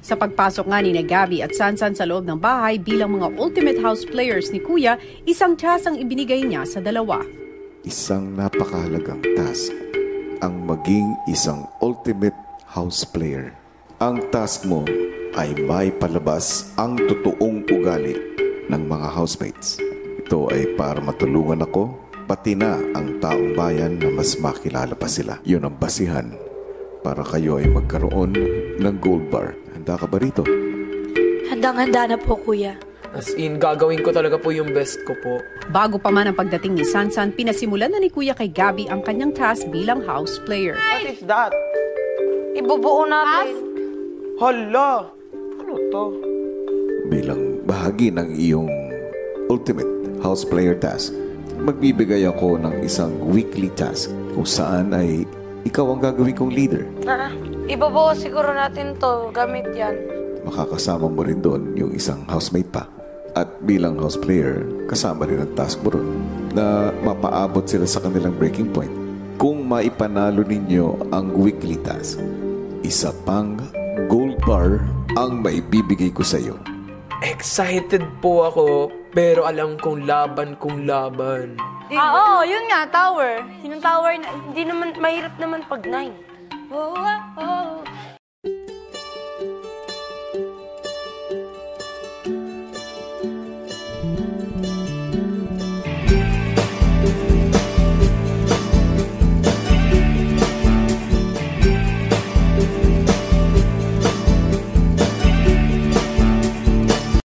Sa pagpasok nga ni Gabby at Sansan sa loob ng bahay bilang mga ultimate house players ni Kuya, isang task ang ibinigay niya sa dalawa. Isang napakahalagang task ang maging isang ultimate house player. Ang task mo ay may palabas ang totoong ugali ng mga housemates. Ito ay para matulungan ako, pati na ang taong bayan na mas makilala pa sila. Yun ang basihan para kayo ay magkaroon ng gold bar. Handa ka ba rito? Handang-handa na po, Kuya. As in, gagawin ko talaga po yung best ko po. Bago pa man ang pagdating ni Sansan, pinasimulan na ni Kuya kay Gabby ang kanyang task bilang house player. What is that? Ibubuo natin. Hala! Ano to? Bilang bahagi ng iyong ultimate house player task, magbibigay ako ng isang weekly task kung saan ay ikaw ang gagawin kong leader. Ibubuo siguro natin to. Gamit yan. Makakasama mo rin doon yung isang housemate pa. At bilang house player, kasama rin ang task mo ron na mapaabot sila sa kanilang breaking point. Kung maipanalo ninyo ang weekly task, isa pang gold bar ang maibibigay ko sa iyo. Excited po ako, pero alam kong laban. Oo, yun nga, tower. Yung tower, hindi naman, mahirap naman pag 9.